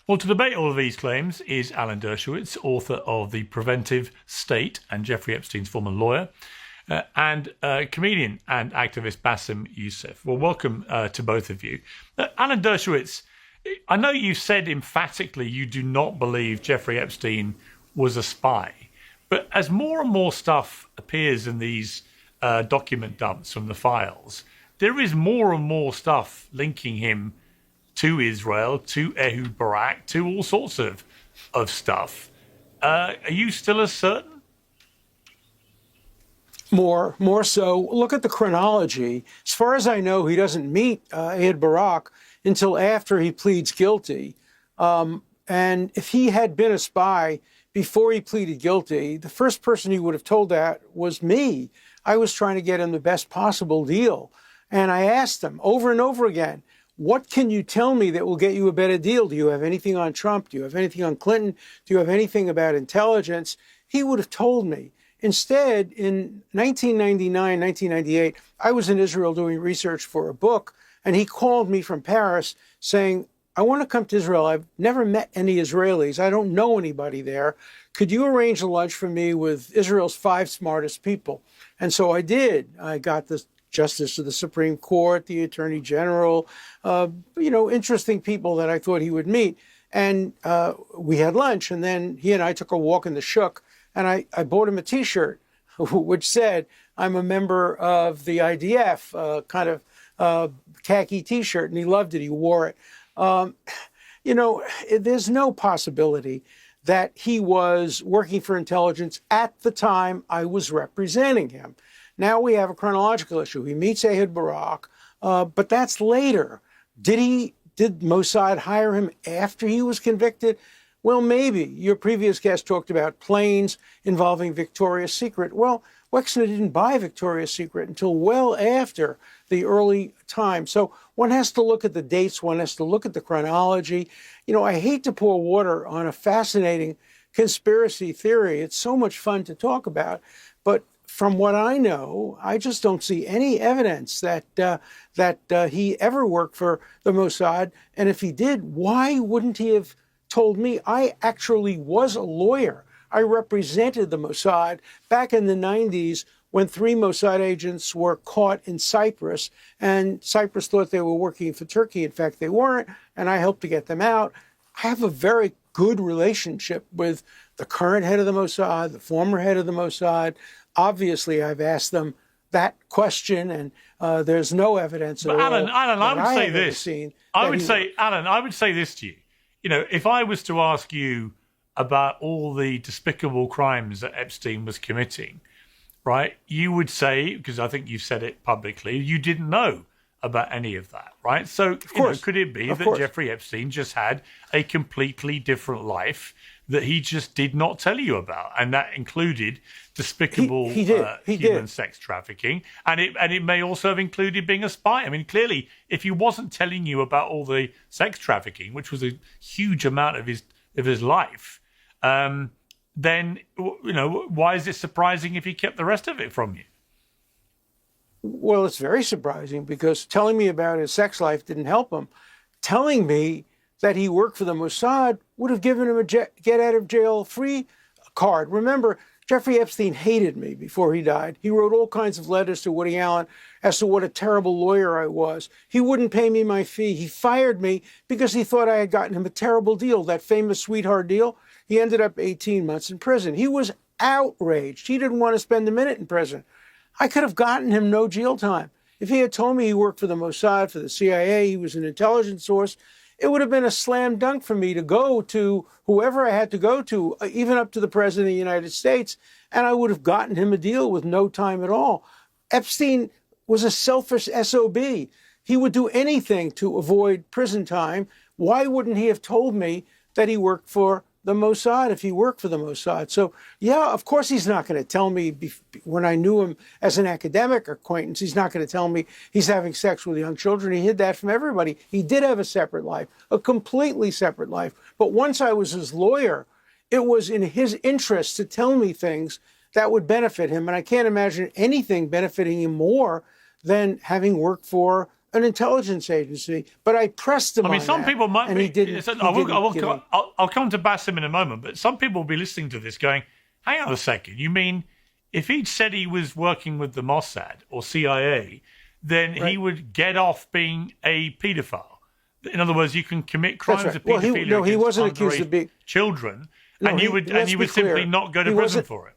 Well, to debate all of these claims is Alan Dershowitz, author of The Preventive State and Jeffrey Epstein's former lawyer, and comedian and activist Bاسم Yusuf. Well, welcome to both of you. Alan Dershowitz, I know you said emphatically you do not believe Jeffrey Epstein was a spy, but as more and more stuff appears in these document dumps from the files, there is more and more stuff linking him to Israel, to Ehud Barak, to all sorts of stuff. Are you still as certain? More so. Look at the chronology. As far as I know, he doesn't meet Ehud Barak until after he pleads guilty. And if he had been a spy before he pleaded guilty, the first person he would have told that was me. I was trying to get him the best possible deal. And I asked him over and over again, what can you tell me that will get you a better deal? Do you have anything on Trump? Do you have anything on Clinton? Do you have anything about intelligence? He would have told me. Instead, in 1999, 1998, I was in Israel doing research for a book, and he called me from Paris saying, I want to come to Israel. I've never met any Israelis. I don't know anybody there. Could you arrange a lunch for me with Israel's 5 smartest people? And so I did. I got the Justice of the Supreme Court, the Attorney General, interesting people that I thought he would meet. And we had lunch, and then he and I took a walk in the Shuk, and I bought him a T-shirt which said, I'm a member of the IDF, kind of khaki T-shirt, and he loved it. He wore it. There's no possibility that he was working for intelligence at the time I was representing him. Now we have a chronological issue. He meets Ehud Barak, but that's later. Did Mossad hire him after he was convicted? Well, maybe. Your previous guest talked about planes involving Victoria's Secret. Well, Wexner didn't buy Victoria's Secret until well after the early time. So one has to look at the dates. One has to look at the chronology. I hate to pour water on a fascinating conspiracy theory. It's so much fun to talk about. But from what I know, I just don't see any evidence that he ever worked for the Mossad. And if he did, why wouldn't he have told me? I actually was a lawyer. I represented the Mossad back in the 90s when 3 Mossad agents were caught in Cyprus, and Cyprus thought they were working for Turkey. In fact, they weren't, and I helped to get them out. I have a very good relationship with the current head of the Mossad, the former head of the Mossad. Obviously, I've asked them that question, and there's no evidence at all. Alan, I would say this. Alan, I would say this to you. If I was to ask you about all the despicable crimes that Epstein was committing, right, you would say, because I think you've said it publicly, you didn't know about any of that, right? So, could it be that Jeffrey Epstein just had a completely different life that he just did not tell you about, and that included despicable human sex trafficking, and it may also have included being a spy. I mean, clearly, if he wasn't telling you about all the sex trafficking, which was a huge amount of his life, then why is it surprising if he kept the rest of it from you? Well, it's very surprising because telling me about his sex life didn't help him. Telling me that he worked for the Mossad would have given him a get-out-of-jail-free card. Remember, Jeffrey Epstein hated me before he died. He wrote all kinds of letters to Woody Allen as to what a terrible lawyer I was. He wouldn't pay me my fee. He fired me because he thought I had gotten him a terrible deal, that famous sweetheart deal. He ended up 18 months in prison. He was outraged. He didn't want to spend a minute in prison. I could have gotten him no jail time. If he had told me he worked for the Mossad, for the CIA, he was an intelligence source, it would have been a slam dunk for me to go to whoever I had to go to, even up to the President of the United States, and I would have gotten him a deal with no time at all. Epstein was a selfish SOB. He would do anything to avoid prison time. Why wouldn't he have told me that he worked for the Mossad if he worked for the Mossad? So, yeah, of course he's not going to tell me when I knew him as an academic acquaintance, he's not going to tell me he's having sex with young children. He hid that from everybody. He did have a separate life, a completely separate life. But once I was his lawyer, it was in his interest to tell me things that would benefit him. And I can't imagine anything benefiting him more than having worked for an intelligence agency, but I pressed him. I mean, on some that, people might and be. he didn't. I'll come to Bassem in a moment, but some people will be listening to this going, "Hang on a second, you mean if he'd said he was working with the Mossad or CIA, then he would get off being a paedophile? In other words, you can commit crimes of paedophilia he wasn't against accused of being children, No, and you would simply not go to prison for it."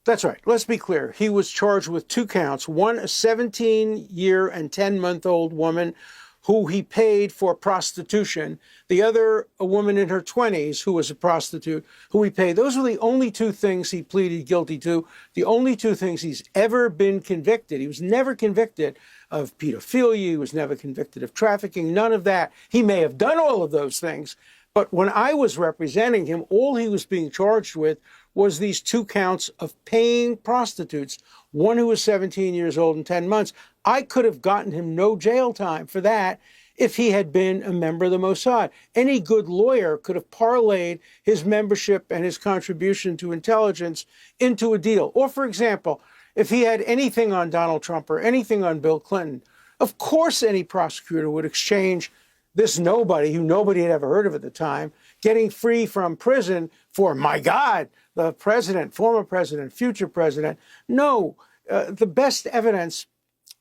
That's right. Let's be clear. He was charged with 2 counts. One, a 17-year and 10-month-old woman who he paid for prostitution. The other, a woman in her 20s who was a prostitute who he paid. Those were the only 2 things he pleaded guilty to. The only 2 things he's ever been convicted. He was never convicted of pedophilia. He was never convicted of trafficking. None of that. He may have done all of those things. But when I was representing him, all he was being charged with was these 2 counts of paying prostitutes, one who was 17 years old and 10 months. I could have gotten him no jail time for that if he had been a member of the Mossad. Any good lawyer could have parlayed his membership and his contribution to intelligence into a deal. Or, for example, if he had anything on Donald Trump or anything on Bill Clinton, of course any prosecutor would exchange this nobody, who nobody had ever heard of at the time, getting free from prison for, my God, the president, former president, future president. No, the best evidence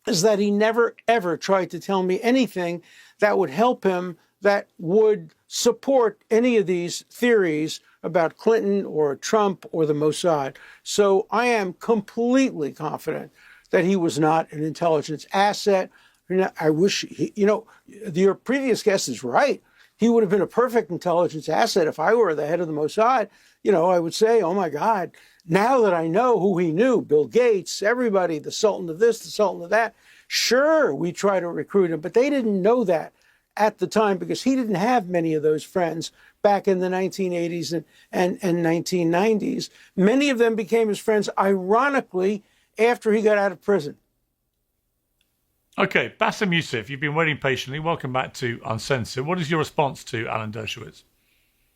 is that he never, ever tried to tell me anything that would help him, that would support any of these theories about Clinton or Trump or the Mossad. So I am completely confident that he was not an intelligence asset. I wish, your previous guest is right. He would have been a perfect intelligence asset if I were the head of the Mossad. I would say, oh my God, now that I know who he knew, Bill Gates, everybody, the Sultan of this, the Sultan of that, sure, we try to recruit him. But they didn't know that at the time because he didn't have many of those friends back in the 1980s and 1990s. Many of them became his friends, ironically, after he got out of prison. Okay, Bassem Youssef, you've been waiting patiently. Welcome back to Uncensored. What is your response to Alan Dershowitz?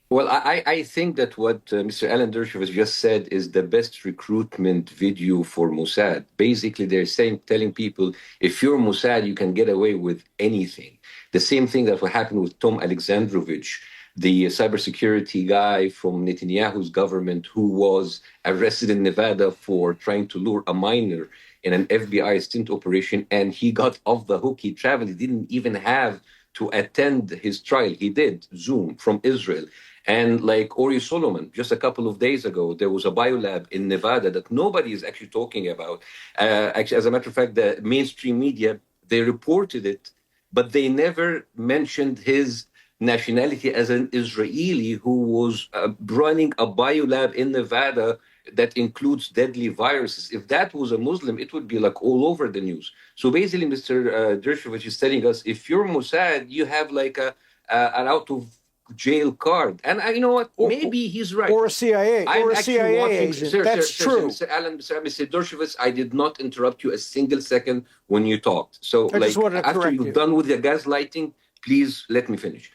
Well, I think that what Mr. Alan Dershowitz just said is the best recruitment video for Mossad. Basically, they're telling people, if you're Mossad, you can get away with anything. The same thing that will happen with Tom Alexandrovich, the cybersecurity guy from Netanyahu's government who was arrested in Nevada for trying to lure a minor in an FBI stint operation, and he got off the hook. He traveled. He didn't even have to attend his trial. He did Zoom from Israel. And like Ori Solomon, just a couple of days ago, there was a biolab in Nevada that nobody is actually talking about. Actually, as a matter of fact, the mainstream media, they reported it, but they never mentioned his nationality as an Israeli who was running a biolab in Nevada that includes deadly viruses. If that was a Muslim, it would be like all over the news. So basically, Mr. Dershowitz is telling us, if you're Mossad, you have like an out of jail card. And you know what? Maybe he's right. Or a CIA. Or a CIA agent. That's true. Mr. Dershowitz, I did not interrupt you a single second when you talked. So I just wanted to after you're done with the gaslighting, please let me finish.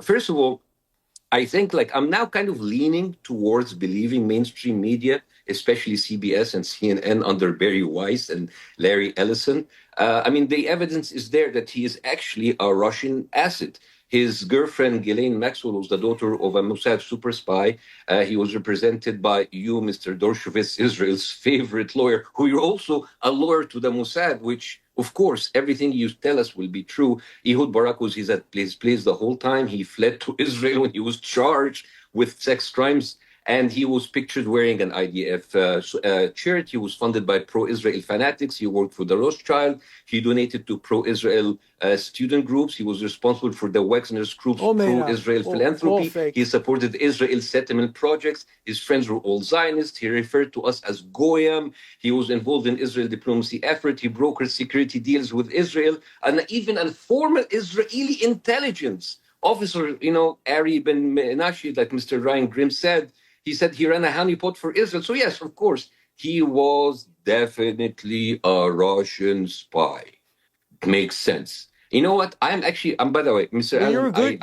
First of all, I think I'm now kind of leaning towards believing mainstream media, especially CBS and CNN under Barry Weiss and Larry Ellison. The evidence is there that he is actually a Russian asset. His girlfriend, Ghislaine Maxwell, was the daughter of a Mossad super spy. He was represented by you, Mr. Dershowitz, Israel's favorite lawyer, who you're also a lawyer to the Mossad, which, of course, everything you tell us will be true. Ehud Barak was at his place the whole time. He fled to Israel when he was charged with sex crimes. And he was pictured wearing an IDF shirt. He was funded by pro-Israel fanatics. He worked for the Rothschild. He donated to pro-Israel student groups. He was responsible for the Wagner's group's pro-Israel philanthropy. He supported Israel settlement projects. His friends were all Zionists. He referred to us as Goyim. He was involved in Israel diplomacy effort. He brokered security deals with Israel. And even a former Israeli intelligence officer, Ari Ben Menashe, like Mr. Ryan Grimm said, he said he ran a honeypot for Israel. So yes, of course, he was definitely a Russian spy. It makes sense. You know what? By the way, Mr. Allen,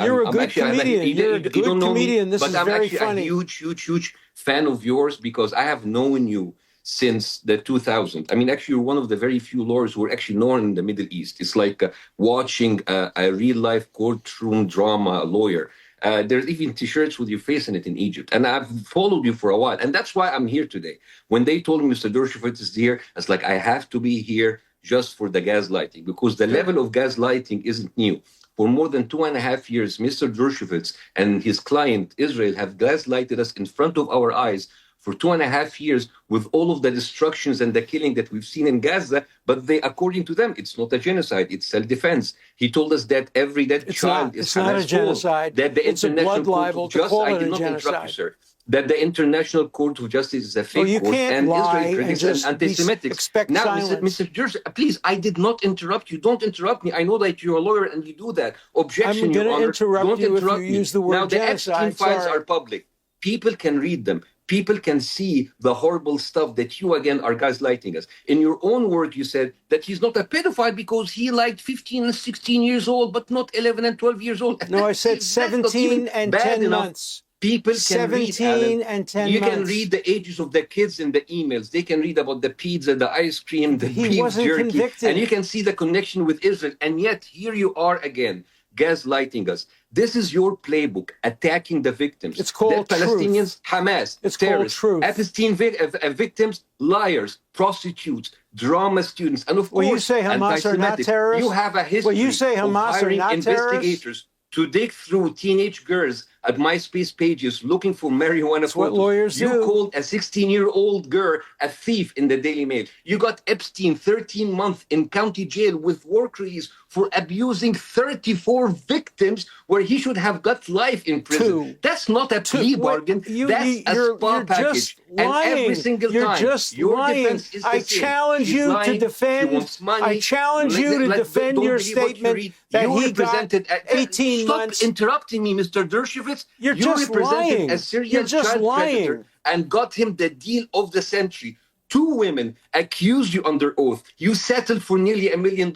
you're a good comedian. You're a good comedian. This is very funny. I'm actually a huge fan of yours because I have known you since the 2000s. I mean, actually, you're one of the very few lawyers who are actually known in the Middle East. It's like watching a real-life courtroom drama lawyer. There's even T-shirts with your face in it in Egypt. And I've followed you for a while. And that's why I'm here today. When they told me Mr. Dershowitz is here, it's like, I have to be here just for the gaslighting, because the level of gaslighting isn't new. For more than 2.5 years, Mr. Dershowitz and his client, Israel, have gaslighted us in front of our eyes for 2.5 years with all of the destructions and the killing that we've seen in Gaza. But they, according to them, it's not a genocide, it's self-defense. He told us that every dead child is not a genocide. That the it's International a blood libel to call it a genocide. Sir. That the International Court of Justice is a fake court, and Israel critics and anti-Semitic. Now, Mr. Jersey, please, I did not interrupt you. Don't interrupt me. I know that you're a lawyer and you do that. Objection, Your Honor. I'm going to interrupt you if you me. use the word now, genocide. Now, the Epstein files are public. People can read them. People can see the horrible stuff that you, again, are gaslighting us. In your own work, you said that he's not a pedophile because he liked 15 and 16 years old, but not 11 and 12 years old. No, I said 17 and 10 months. People can 17 and 10 You months. can read the ages of the kids in the emails. They can read about the pizza, the ice cream, the beef jerky. Convicted. And you can see the connection with Israel. And yet, here you are again, gaslighting us. This is your playbook, attacking the victims. It's called the Palestinians, truth. Hamas, it's terrorists, called truth. Epstein victims, liars, prostitutes, drama students, and of course, you say Hamas are not terrorists? You have a history you say Hamas of hiring are not investigators to dig through teenage girls at MySpace pages looking for marijuana. That's what lawyers do. You called a 16-year-old girl a thief in the Daily Mail. You got Epstein 13 months in county jail with work release for abusing 34 victims where he should have got life in prison. That's not a plea bargain. That's a spa package. And every single time, your defense is the I same. challenge you to defend. I challenge you to defend your statement that he got 18 months. Stop interrupting me, Mr. Dershowitz. You're you just represented lying. a Syrian child predator and got him the deal of the century. 2 women accused you under oath. You settled for nearly $1 million.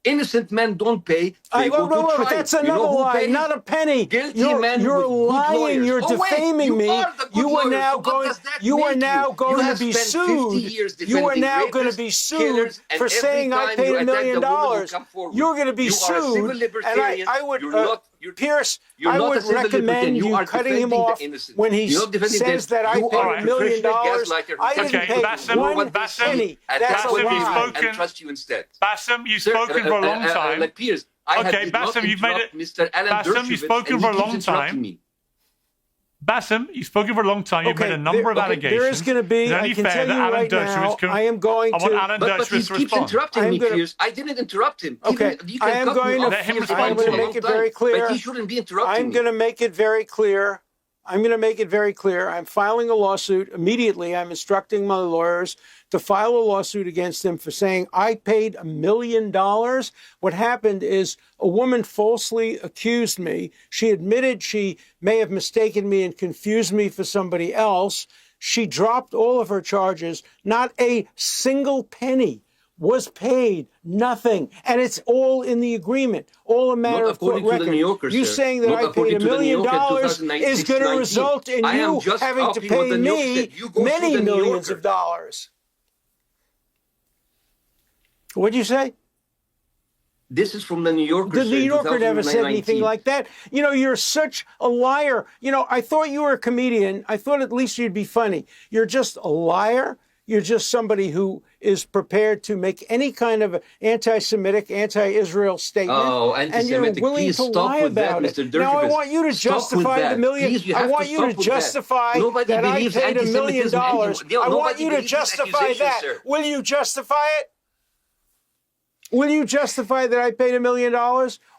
Innocent men don't pay. They go to trial. That's another lie, not a penny. Guilty men you're with lying. lawyers. You're defaming me. You are now going to be sued. You are now going to be sued for saying I paid $1 million. You're going to be sued. And I would, Pierce, I would recommend you cutting him off when he says that I paid $1 million. I didn't pay one penny. That's a lie. And trust you instead. Bاسم, you've spoken for a long time. Piers, Bاسm, you've made it. Bاسm, you've spoken for a long time. Bاسm, you've spoken for a long time. You've made a number of allegations. There is going to be. I can tell you right now. I am going to. I want Alan Dershowitz to respond. He keeps interrupting me, Piers. I didn't interrupt him. Okay, I am going to. I'm going to make it very clear. But he shouldn't be interrupting me. I'm going to make it very clear. I'm filing a lawsuit immediately. I'm instructing my lawyers to file a lawsuit against him for saying I paid $1 million. What happened is a woman falsely accused me. She admitted she may have mistaken me and confused me for somebody else. She dropped all of her charges. Not a single penny was paid, nothing. And it's all in the agreement, all a matter of court record. You saying that I paid $1 million is going to result in you having to pay me many millions of dollars. What'd you say? This is from the New Yorker. The New Yorker never said anything like that. You know, you're such a liar. You know, I thought you were a comedian. I thought at least you'd be funny. You're just a liar. You're just somebody who is prepared to make any kind of anti-Semitic, anti-Israel statement, and you're willing to lie about it. Now, I want you to justify the million. I want you to justify that I paid $1 million. I want you to justify that. Will you justify it? Will you justify that I paid $1 million?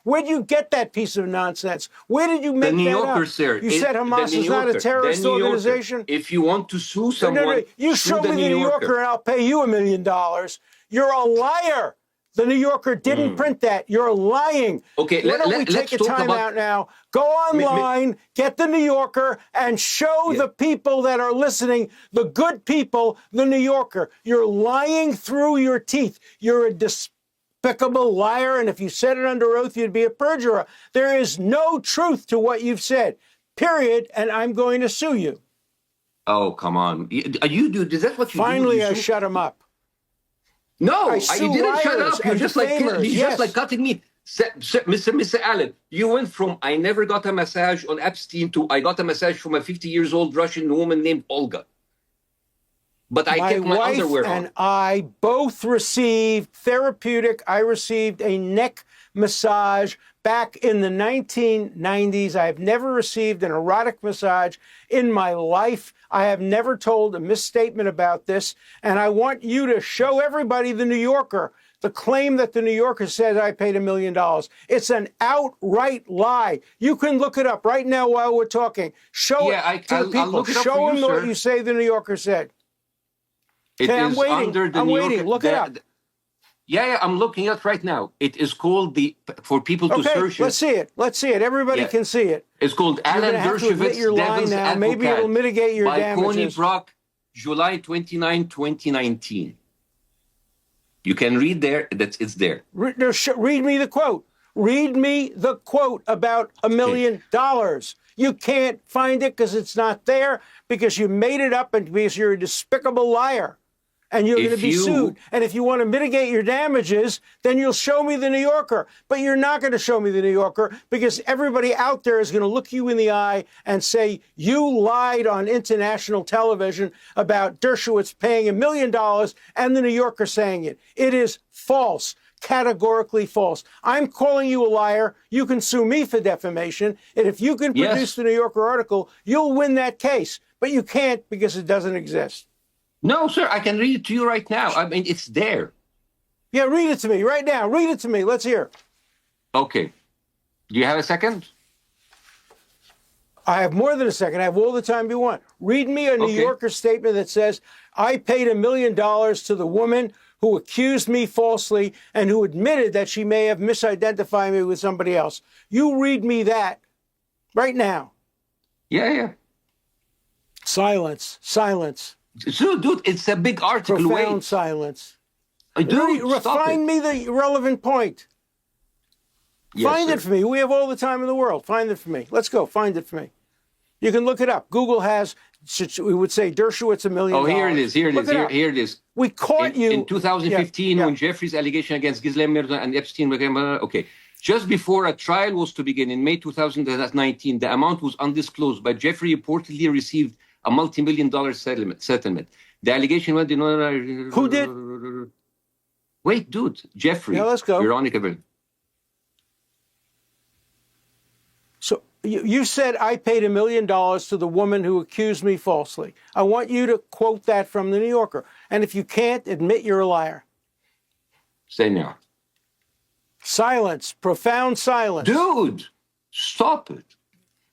Where'd you get that piece of nonsense? Where did you make that up? The New Yorker, sir. You said Hamas is not a terrorist organization? If you want to sue someone, no. You show me the New Yorker and I'll pay you $1 million. You're a liar. The New Yorker didn't print that. You're lying. Okay, why don't we take a time out now, go online, get the New Yorker, and show the people that are listening, the good people, the New Yorker. You're lying through your teeth. You're a despicable liar, and if you said it under oath, you'd be a perjurer. There is no truth to what you've said, period, and I'm going to sue you. Oh, come on. You do. Is that what you do? Finally, I shut him up. No, I you sue didn't shut liars up. You're and just like defamers, you're yes. just like cutting me. Mr. Allen, you went from I never got a massage on Epstein to I got a massage from a 50 years old Russian woman named Olga. But I kept my underwear on. My wife and I both received therapeutic. I received a neck massage back in the 1990s. I have never received an erotic massage in my life. I have never told a misstatement about this. And I want you to show everybody the New Yorker, the claim that the New Yorker says I paid $1 million. It's an outright lie. You can look it up right now while we're talking. Show it to the people. I'll look it up Show for them you, what sir. you say the New Yorker said. It Okay, is I'm waiting. under the I'm New waiting. Yorker, Look it up. Yeah, I'm looking at it right now. It is called for people to search it. Let's see it. Let's see it. Everybody can see it. It's called Alan Dershowitz, your line Devil's now. Advocate. Maybe it'll mitigate your by damages. Coney Brock, July 29, 2019. You can read there. It's there. Read me the quote. Read me the quote about $1 million. You can't find it because it's not there, because you made it up and because you're a despicable liar. And you're going to be sued. And if you want to mitigate your damages, then you'll show me the New Yorker. But you're not going to show me the New Yorker, because everybody out there is going to look you in the eye and say, you lied on international television about Dershowitz paying $1 million and the New Yorker saying it. It is false. Categorically false. I'm calling you a liar. You can sue me for defamation. And if you can produce the New Yorker article, you'll win that case. But you can't, because it doesn't exist. No, sir, I can read it to you right now. I mean, it's there. Yeah, read it to me right now. Read it to me. Let's hear. Okay. Do you have a second? I have more than a second. I have all the time you want. Read me a New Yorker statement that says, I paid $1 million to the woman who accused me falsely and who admitted that she may have misidentified me with somebody else. You read me that right now. Yeah. Silence. Silence. So, dude, it's a big article. Profound silence. Find me the relevant point. Find it for me. We have all the time in the world. Find it for me. Let's go. Find it for me. You can look it up. Google has, we would say, Dershowitz $1 million. Oh, here it is. Here it is. We caught you. In 2015, when Jeffrey's allegation against Ghislaine Murdoch and Epstein became, just before a trial was to begin in May 2019, the amount was undisclosed, but Jeffrey reportedly received a multi-million-dollar settlement. The allegation went in... Who did? Wait, dude. Jeffrey. Yeah, let's go. Veronica. So you said I paid $1 million to the woman who accused me falsely. I want you to quote that from the New Yorker. And if you can't, admit you're a liar. Say now. Silence. Profound silence. Dude, stop it.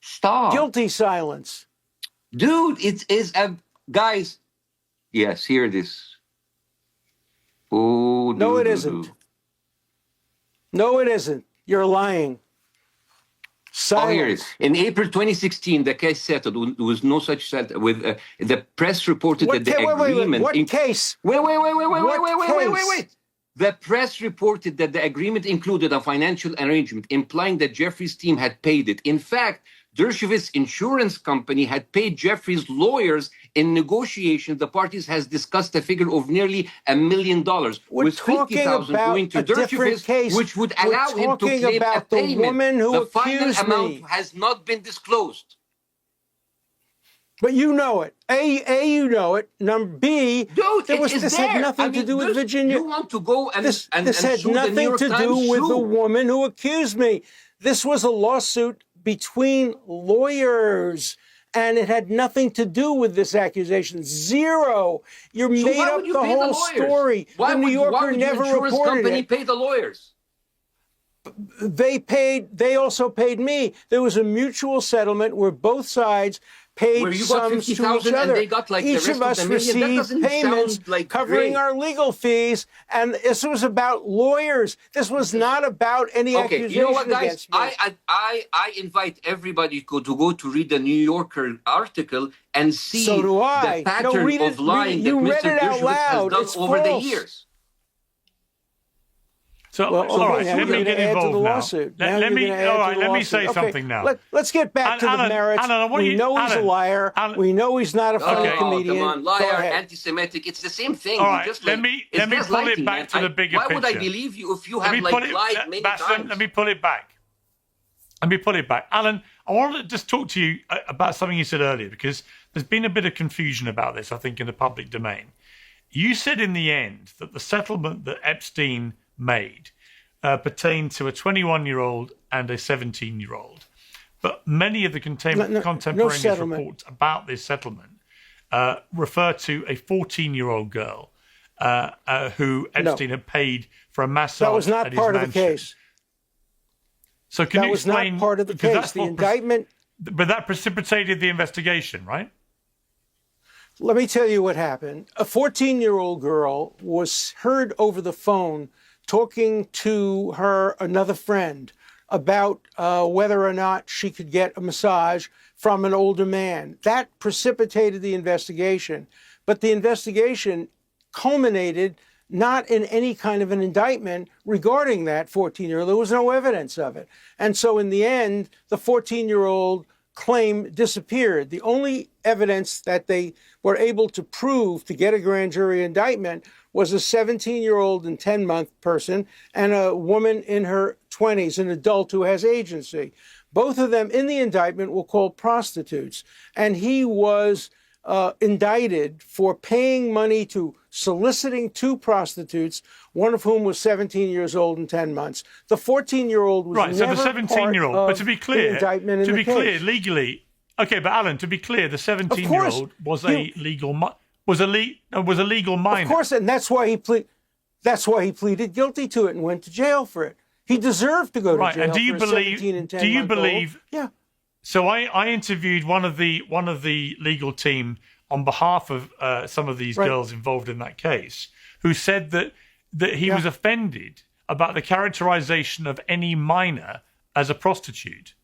Stop. Guilty silence. Dude, it is a... Guys, yes, here it is. Oh, no, it isn't. No, it isn't. You're lying. Silence. Oh, here it is. In April 2016, the case settled. There was no such settle. With the press reported that the agreement... What case? Wait. The press reported that the agreement included a financial arrangement implying that Jeffrey's team had paid it. In fact, Dershowitz's insurance company had paid Jeffrey's lawyers in negotiations. The parties has discussed a figure of nearly $1 million, with $50,000 going to Dershowitz, which would allow him to claim a payment. The final amount has not been disclosed. But you know it. A, you know it. Number B, dude, this had nothing to do with Virginia. You want to go and this had nothing to do with the woman who accused me. This was a lawsuit between lawyers, and it had nothing to do with this accusation. Zero. You made up the whole story. The New Yorker never reported it. Why would your insurance company pay the lawyers? They also paid me. There was a mutual settlement where both sides paid sums to each other. They got like each of us received payments covering our legal fees, and this was about lawyers. This was not about any accusation you know what, guys? against me. I invite everybody to go to read the New Yorker article and see the pattern of lying that Mr. Dershowitz has done over the years. So, Well, all right, now let you're me gonna get add to the involved now. lawsuit. Now Let you're me, gonna add all to right, the let me lawsuit. say Okay, something now. Let's get back to the merits. Alan, I want we you- know he's a Alan, liar. Alan- We know he's not a funny Oh, comedian. come on, Go liar, ahead. anti-Semitic. It's the same thing. All You right, just let like, me it's pull it gaslighting, back man. to the bigger Why would I picture. believe you if you Let have me like pull it, lied many Bاسm, times? let me pull it back. Let me pull it back. Alan, I want to just talk to you about something you said earlier, because there's been a bit of confusion about this, I think, in the public domain. You said in the end that the settlement that Epstein made pertained to a 21-year-old and a 17-year-old. But many of the contemporaneous reports about this settlement refer to a 14-year-old girl who Epstein had paid for a massage. That was not part of the case. So can you explain? That was not part of the case. The indictment. But that precipitated the investigation, right? Let me tell you what happened. A 14-year-old girl was heard over the phone talking to another friend about whether or not she could get a massage from an older man. That precipitated the investigation. But the investigation culminated not in any kind of an indictment regarding that 14-year-old. There was no evidence of it. And so in the end, the 14-year-old claim disappeared. The only evidence that they were able to prove to get a grand jury indictment was a 17-year-old and 10-month person and a woman in her 20s, an adult who has agency. Both of them in the indictment were called prostitutes. And he was indicted for paying money to soliciting two prostitutes, one of whom was 17 years old and 10 months. The 14-year-old was right. Never So the 17-year-old, but to be clear, legally, okay. But Alan, to be clear, the 17-year-old was a legal minor. Of course, and that's why he pleaded guilty to it and went to jail for it. He deserved to go to jail. And do you for believe? 17 and 10 Do you month believe? Old. Yeah. So I interviewed one of the legal team on behalf of some of these girls involved in that case, who said that he was offended about the characterization of any minor as a prostitute.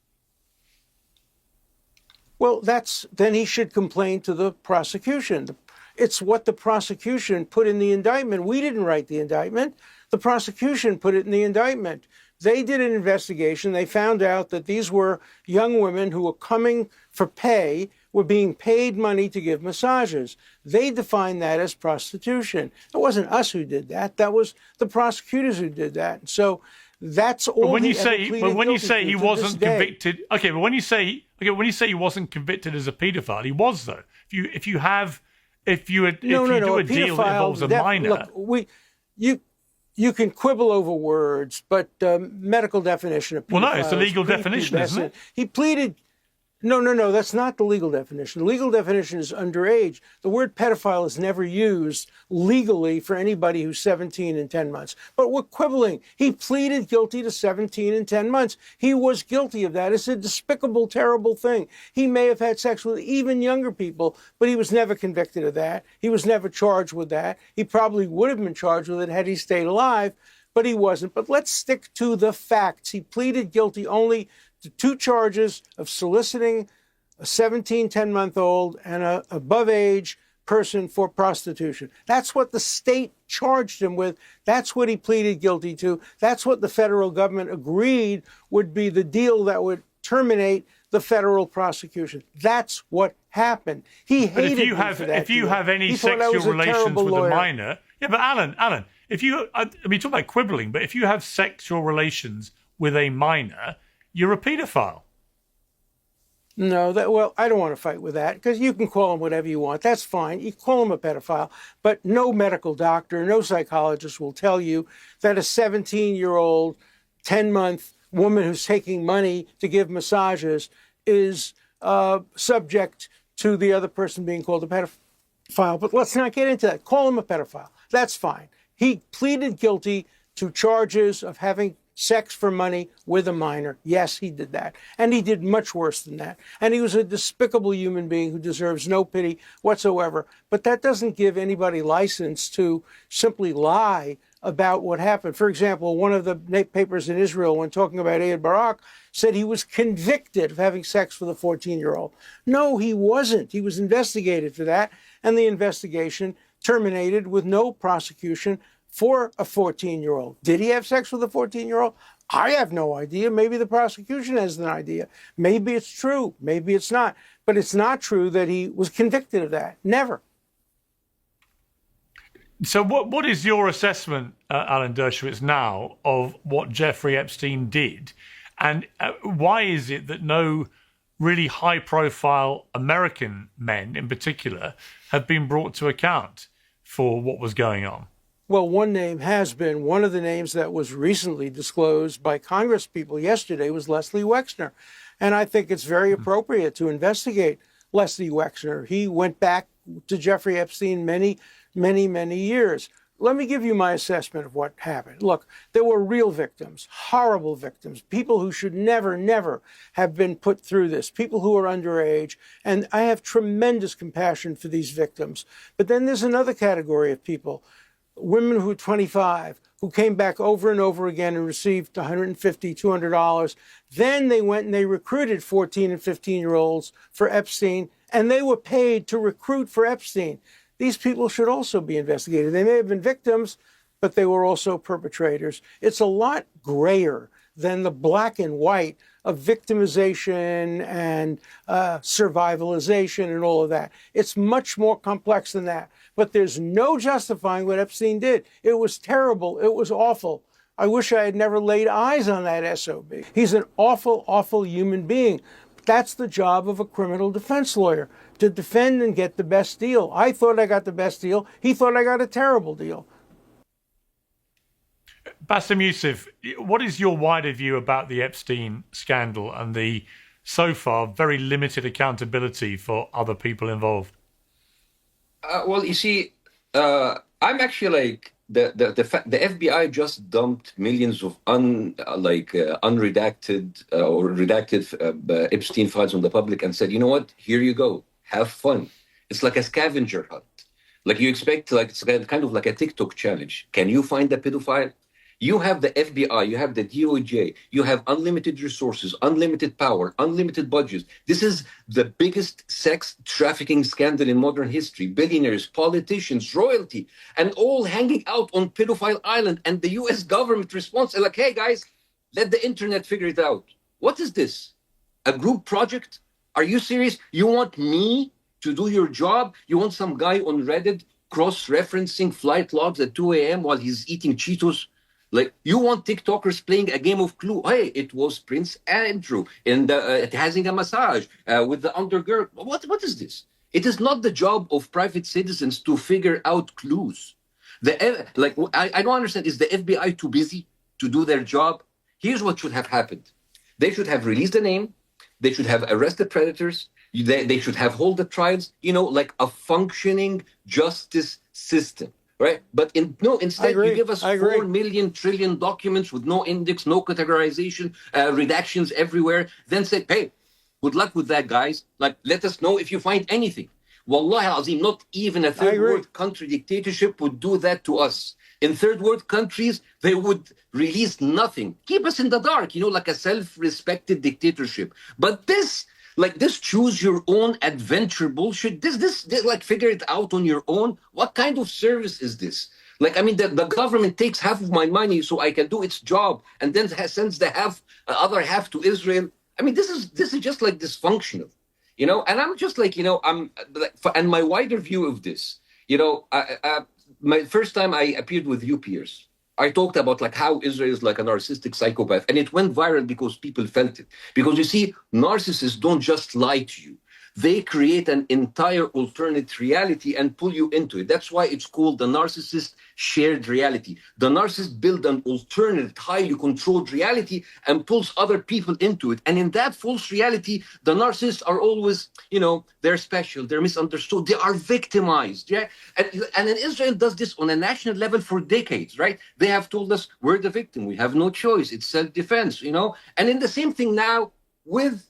Well, then he should complain to the prosecution. It's what the prosecution put in the indictment. We didn't write the indictment. The prosecution put it in the indictment. They did an investigation. They found out that these were young women who were coming for pay, were being paid money to give massages. They defined that as prostitution. It wasn't us who did that. That was the prosecutors who did that. So that's all. But when you say he wasn't convicted, okay. But when you say he wasn't convicted as a paedophile, he was though. If you do a deal that involves a minor, look, you can quibble over words, but medical definition of pedophile. Well, no, it's the legal definition, isn't it? He pleaded. No, that's not the legal definition. The legal definition is underage. The word pedophile is never used legally for anybody who's 17 and 10 months. But we're quibbling. He pleaded guilty to 17 and 10 months. He was guilty of that. It's a despicable, terrible thing. He may have had sex with even younger people, but he was never convicted of that. He was never charged with that. He probably would have been charged with it had he stayed alive, but he wasn't. But let's stick to the facts. He pleaded guilty only to 2 charges of soliciting a 17, 10-month-old and an above-age person for prostitution. That's what the state charged him with. That's what he pleaded guilty to. That's what the federal government agreed would be the deal that would terminate the federal prosecution. That's what happened. He hated me for that if you deal. have any sexual relations with a minor, yeah, but Alan, if you, I mean, talk about quibbling, but if you have sexual relations with a minor, you're a pedophile. No, I don't want to fight with that because you can call him whatever you want. That's fine. You call him a pedophile, but no medical doctor, no psychologist will tell you that a 17-year-old, 10-month woman who's taking money to give massages is subject to the other person being called a pedophile. But let's not get into that. Call him a pedophile. That's fine. He pleaded guilty to charges of having sex for money with a minor. Yes, he did that. And he did much worse than that. And he was a despicable human being who deserves no pity whatsoever. But that doesn't give anybody license to simply lie about what happened. For example, one of the papers in Israel, when talking about Ehud Barak, said he was convicted of having sex with a 14-year-old. No, he wasn't. He was investigated for that. And the investigation terminated with no prosecution for a 14-year-old. Did he have sex with a 14-year-old? I have no idea. Maybe the prosecution has an idea. Maybe it's true. Maybe it's not. But it's not true that he was convicted of that. Never. So what is your assessment, Alan Dershowitz, now of what Jeffrey Epstein did? And why is it that no really high-profile American men in particular have been brought to account for what was going on? Well, one name has been. One of the names that was recently disclosed by Congress people yesterday was Leslie Wexner. And I think it's very appropriate to investigate Leslie Wexner. He went back to Jeffrey Epstein many years. Let me give you my assessment of what happened. Look, there were real victims, horrible victims, people who should never have been put through this, people who are underage, and I have tremendous compassion for these victims. But then there's another category of people, women who are 25, who came back over and over again and received $150, $200. Then they went and they recruited 14 and 15-year-olds for Epstein, and they were paid to recruit for Epstein. These people should also be investigated. They may have been victims, but they were also perpetrators. It's a lot grayer than the black and white of victimization and survivalization and all of that. It's much more complex than that. But there's no justifying what Epstein did. It was terrible. It was awful. I wish I had never laid eyes on that SOB. He's an awful human being. That's the job of a criminal defense lawyer, to defend and get the best deal. I thought I got the best deal. He thought I got a terrible deal. Bاسm, Yusuf, what is your wider view about the Epstein scandal and the, so far, very limited accountability for other people involved? Well, you see, I'm actually like, the FBI just dumped millions of unredacted or redacted Epstein files on the public and said, you know what, here you go, have fun. It's like a scavenger hunt. Like you expect, like it's kind of like a TikTok challenge. Can you find the pedophile? You have the FBI, you have the DOJ, you have unlimited resources, unlimited power, unlimited budgets. This is the biggest sex trafficking scandal in modern history. Billionaires, politicians, royalty, and all hanging out on Pedophile Island. And the US government responds like, hey guys, let the internet figure it out. What is this? A group project? Are you serious? You want me to do your job? You want some guy on Reddit cross-referencing flight logs at 2 a.m. while he's eating Cheetos? Like, you want TikTokers playing a game of Clue. Hey, it was Prince Andrew and having a massage with the undergirl. What is this? It is not the job of private citizens to figure out clues. I don't understand. Is the FBI too busy to do their job? Here's what should have happened. They should have released the name. They should have arrested predators. They should have hold the trials, like a functioning justice system. Right, but instead you give us 4 million trillion documents with no index, no categorization, redactions everywhere. Then say, hey, good luck with that, guys. Like, let us know if you find anything. Wallahi azim, not even a third world country dictatorship would do that to us. In third world countries, they would release nothing, keep us in the dark, like a self-respected dictatorship. But this choose your own adventure bullshit. This like figure it out on your own. What kind of service is this? Like, I mean, the government takes half of my money so I can do its job and then sends the other half to Israel. I mean, this is just like dysfunctional, and I'm just like, and my wider view of this, my first time I appeared with you, Piers, I talked about like how Israel is like a narcissistic psychopath, and it went viral because people felt it. Because you see, narcissists don't just lie to you. They create an entire alternate reality and pull you into it. That's why it's called the narcissist shared reality. The narcissist builds an alternate, highly controlled reality and pulls other people into it. And in that false reality, the narcissists are always, they're special, they're misunderstood, they are victimized. Yeah? And Israel does this on a national level for decades, right? They have told us we're the victim, we have no choice, it's self-defense, And in the same thing now with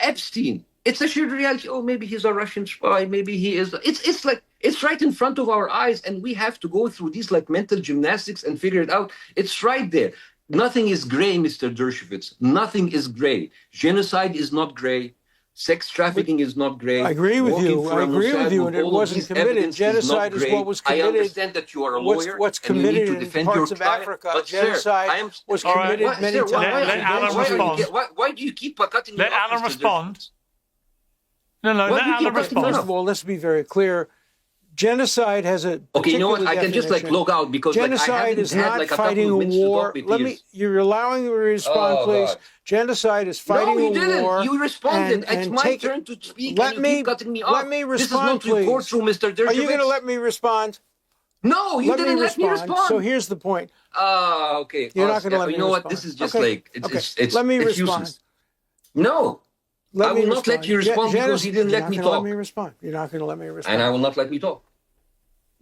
Epstein. It's a shared reality. Oh, maybe he's a Russian spy. Maybe he is. It's like, it's right in front of our eyes. And we have to go through these like mental gymnastics and figure it out. It's right there. Nothing is gray, Mr. Dershowitz. Nothing is gray. Genocide is not gray. Sex trafficking is not great. I agree with Working you. for I a agree with Mossad you, and it all of wasn't this committed. evidence Genocide is is not what was great. committed. I understand that you are a lawyer. What's and you need committed to in defend parts your of client. Africa? But Genocide was All right. committed many times. Let Alan respond. Why do you keep cutting me Let off? Alan Mr. respond. Dershowitz? No, Why let do you keep Alan cutting me respond. First off? of all, let's be very clear. Genocide has a Okay, you know what? particular I can just definition. log out because I Genocide haven't is had not a fighting couple a of minutes to war. talk with you. You're allowing me to respond, Oh, please. God. Genocide is fighting No, you a didn't. war. You responded. It's and my turn to speak, let and you me keep cutting me off. let me respond, this is not please. your courtroom, Mr. Dershowitz. Are you going to let me respond? No, you didn't let me respond. So here's the point. Okay. You're not going to let me respond. You know what? This is just let me respond. Useless. No. I will not let you respond because you didn't let me talk. Let me respond. You're not going to let me respond. And I will not let me talk.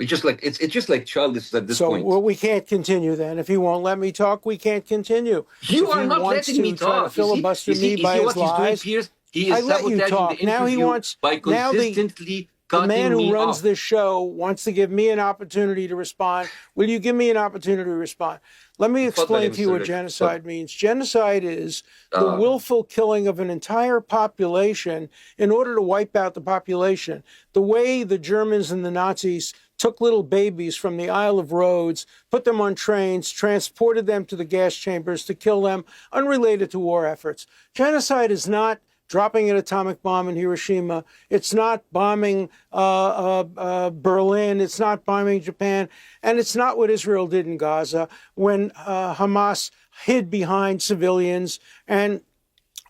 It's just like childish at this point. So well, we can't continue then. If he won't let me talk, we can't continue. You are not letting me talk. Try to filibuster me by his lies. He is sabotaging the now he interview wants by consistently the cutting man who me runs off. this show wants to give me an opportunity to respond. Will you give me an opportunity to respond? Let me explain to you what genocide means. Genocide is the willful killing of an entire population in order to wipe out the population. The way the Germans and the Nazis took little babies from the Isle of Rhodes, put them on trains, transported them to the gas chambers to kill them, unrelated to war efforts. Genocide is not dropping an atomic bomb in Hiroshima. It's not bombing Berlin. It's not bombing Japan. And it's not what Israel did in Gaza when Hamas hid behind civilians. And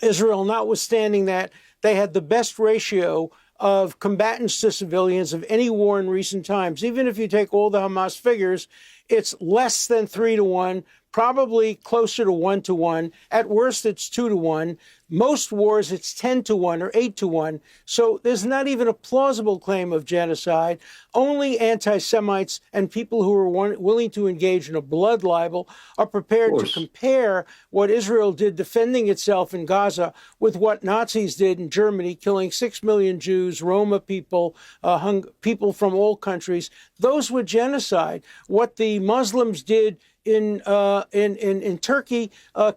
Israel, notwithstanding that, they had the best ratio of combatants to civilians of any war in recent times. Even if you take all the Hamas figures, it's less than 3-1, probably closer to 1-1. At worst, it's 2-1. Most wars, it's 10-1 or 8-1. So there's not even a plausible claim of genocide. Only anti-Semites and people who are willing to engage in a blood libel are prepared to compare what Israel did defending itself in Gaza with what Nazis did in Germany, killing 6 million Jews, Roma people, people from all countries. Those were genocide. What the Muslims did in Turkey,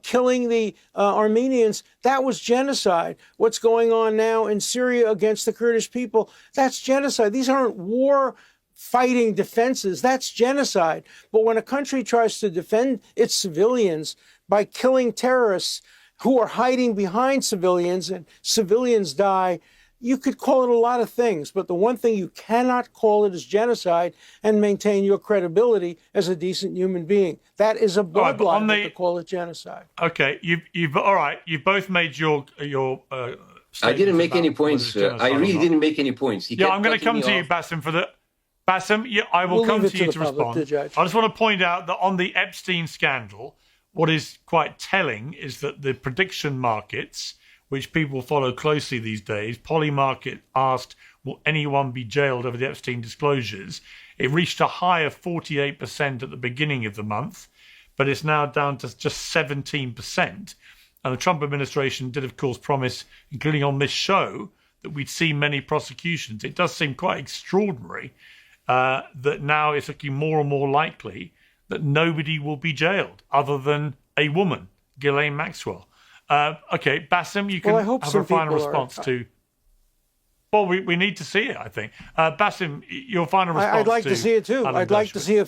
killing the Armenians, that was genocide. What's going on now in Syria against the Kurdish people, that's genocide. These aren't war-fighting defenses. That's genocide. But when a country tries to defend its civilians by killing terrorists who are hiding behind civilians and civilians die, you could call it a lot of things, but the one thing you cannot call it is genocide and maintain your credibility as a decent human being. That is a blood libel to call it genocide. Okay, you've all right. You've both made your. I didn't make any points. I really didn't make any points. I'm going to come to you, Bاسم, for the. Bاسم, I will come to you to respond. I just want to point out that on the Epstein scandal, what is quite telling is that the prediction markets, which people follow closely these days, Polymarket asked, will anyone be jailed over the Epstein disclosures? It reached a high of 48% at the beginning of the month, but it's now down to just 17%. And the Trump administration did, of course, promise, including on this show, that we'd see many prosecutions. It does seem quite extraordinary that now it's looking more and more likely that nobody will be jailed other than a woman, Ghislaine Maxwell. Okay, Bاسم, you can have a final response to. Well, we need to see it, I think. Bاسم, your final response. I'd like to see it too. I'd like to see a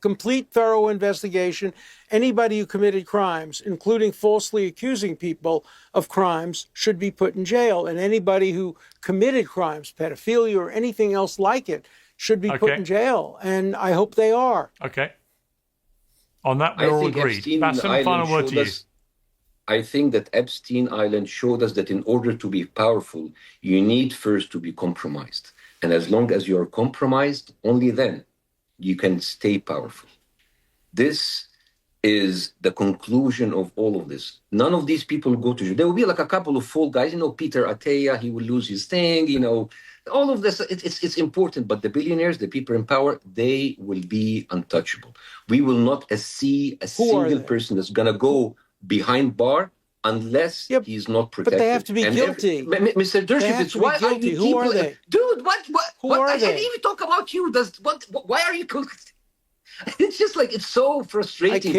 complete, thorough investigation. Anybody who committed crimes, including falsely accusing people of crimes, should be put in jail. And anybody who committed crimes, pedophilia or anything else like it, should be put in jail. And I hope they are. Okay. On that, we're all agreed. Bاسm, final word to you. I think that Epstein Island showed us that in order to be powerful, you need first to be compromised. And as long as you're compromised, only then you can stay powerful. This is the conclusion of all of this. None of these people go to jail. There will be like a couple of fall guys, Peter Attia, he will lose his thing, all of this, it's important. But the billionaires, the people in power, they will be untouchable. We will not see a single person that's going to go behind bar unless he's not protected. But they have to be guilty. Mr. Dershowitz, why are you Who are they? Dude, what? Who are I they? can't even talk about you. Why are you... It's just like, it's so frustrating.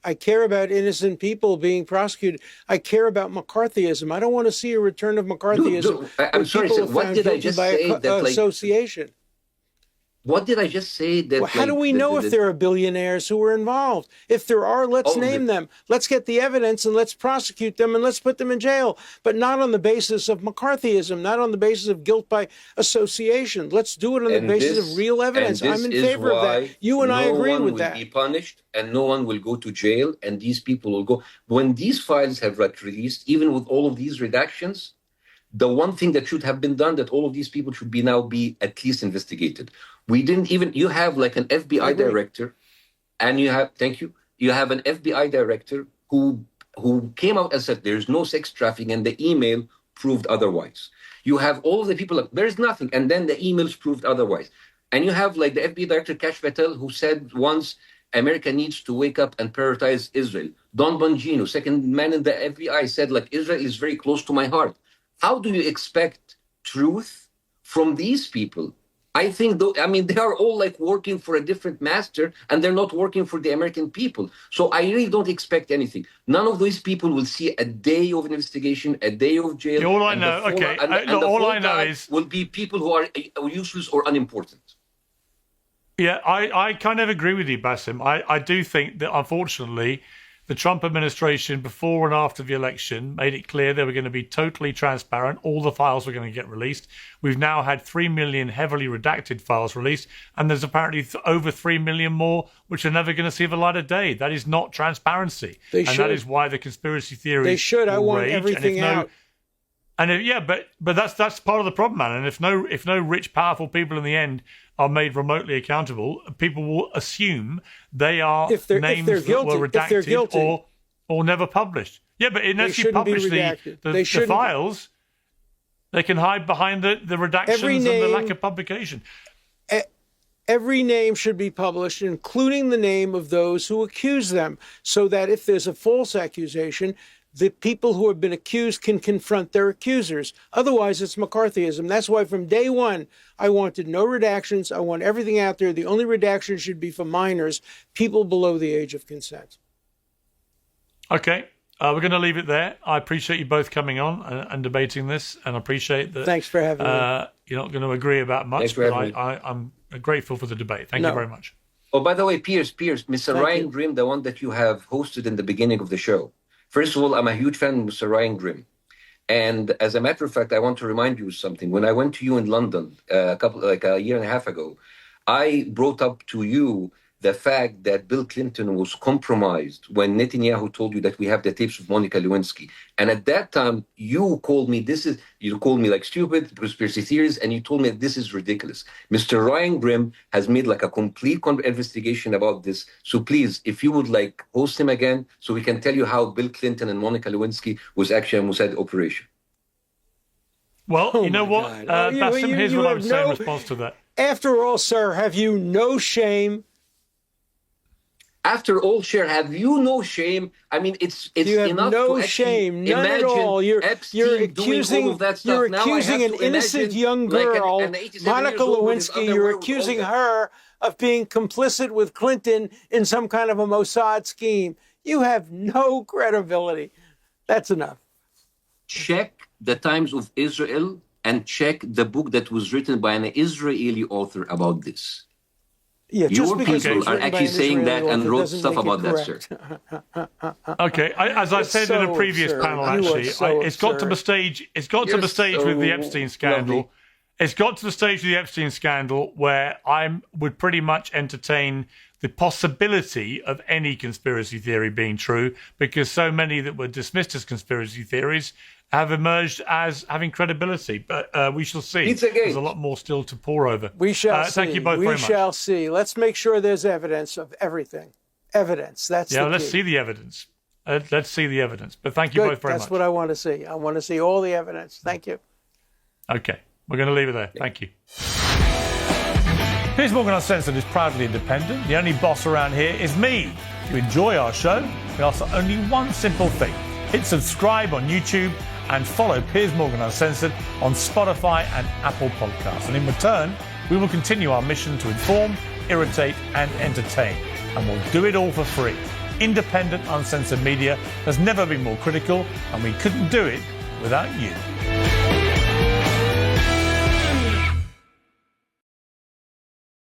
I care about innocent people being prosecuted. I care about McCarthyism. I don't want to see a return of McCarthyism. I'm sorry, so what did I just say? That, association. What did I just say? That well, how do we know if there are billionaires who were involved? If there are, let's name them. Let's get the evidence and let's prosecute them and let's put them in jail. But not on the basis of McCarthyism, not on the basis of guilt by association. Let's do it on the basis of real evidence. I'm in favor of that. You and I agree with that. No one will be punished and no one will go to jail, and these people will go. When these files have released, even with all of these redactions, the one thing that should have been done, that all of these people should be now be at least investigated. We didn't even, you have like an FBI director, and you have, you have an FBI director who came out and said there's no sex trafficking, and the email proved otherwise. You have all of the people, there's nothing, and then the emails proved otherwise. And you have like the FBI director, Kash Patel, who said once, America needs to wake up and prioritize Israel. Don Bongino, second man in the FBI, said like, Israel is very close to my heart. How do you expect truth from these people? I think, they are all like working for a different master, and they're not working for the American people. So I really don't expect anything. None of these people will see a day of investigation, a day of jail. All I know, all I know is will be people who are useless or unimportant. Yeah, I kind of agree with you, Bassem. I do think that, unfortunately, the Trump administration, before and after the election, made it clear they were going to be totally transparent. All the files were going to get released. We've now had 3 million heavily redacted files released, and there's apparently over 3 million more which are never going to see the light of day. That is not transparency. That is why the conspiracy theories They should. I want everything out. And but that's part of the problem, man. And if no rich, powerful people in the end are made remotely accountable, people will assume they are names that were redacted or never published. Yeah, but unless you publish the files, they can hide behind the redactions and the lack of publication. Every name should be published, including the name of those who accuse them, so that if there's a false accusation, the people who have been accused can confront their accusers. Otherwise, it's McCarthyism. That's why from day one, I wanted no redactions. I want everything out there. The only redaction should be for minors, people below the age of consent. Okay. We're going to leave it there. I appreciate you both coming on and debating this, and I appreciate that. Thanks for having me. You're not going to agree about much, but I'm grateful for the debate. Thank you very much. Oh, by the way, Piers, Mr. Ryan Grimm, the one that you have hosted in the beginning of the show. First of all, I'm a huge fan of Mr. Ryan Grimm. And as a matter of fact, I want to remind you of something. When I went to you in London a year and a half ago, I brought up to you the fact that Bill Clinton was compromised when Netanyahu told you that we have the tapes of Monica Lewinsky. And at that time, you called me like stupid, conspiracy theories, and you told me this is ridiculous. Mr. Ryan Grimm has made like a complete investigation about this. So please, if you would like host him again, so we can tell you how Bill Clinton and Monica Lewinsky was actually a Mossad operation. Well, you know what, Bassem, here's what I would say in response to that. After all, sir, have you no shame? After all, have you no shame? I mean, it's you have enough no to shame, none at all. You're accusing an innocent young girl, Monica Lewinsky. You're accusing her of being complicit with Clinton in some kind of a Mossad scheme. You have no credibility. That's enough. Check the Times of Israel and check the book that was written by an Israeli author about this. Yeah, your people are actually saying that and wrote stuff about that, sir. Okay, as I said in a previous panel, actually, it's got to the stage. It's got to the stage with the Epstein scandal. Lovely. It's got to the stage of the Epstein scandal where I would pretty much entertain the possibility of any conspiracy theory being true, because so many that were dismissed as conspiracy theories have emerged as having credibility. But we shall see. There's a lot more still to pour over. We shall see. Thank you both very much. We shall see. Let's make sure there's evidence of everything. Evidence. That's the key. Let's see the evidence. Let's see the evidence. But thank you both very much. That's what I want to see. I want to see all the evidence. Thank you. Okay. We're going to leave it there. Thank you. Piers Morgan Uncensored is proudly independent. The only boss around here is me. If you enjoy our show, we ask for only one simple thing. Hit subscribe on YouTube and follow Piers Morgan Uncensored on Spotify and Apple Podcasts. And in return, We will continue our mission to inform, irritate and entertain, and we'll do it all for free. Independent, uncensored media has never been more critical, and we couldn't do it without you.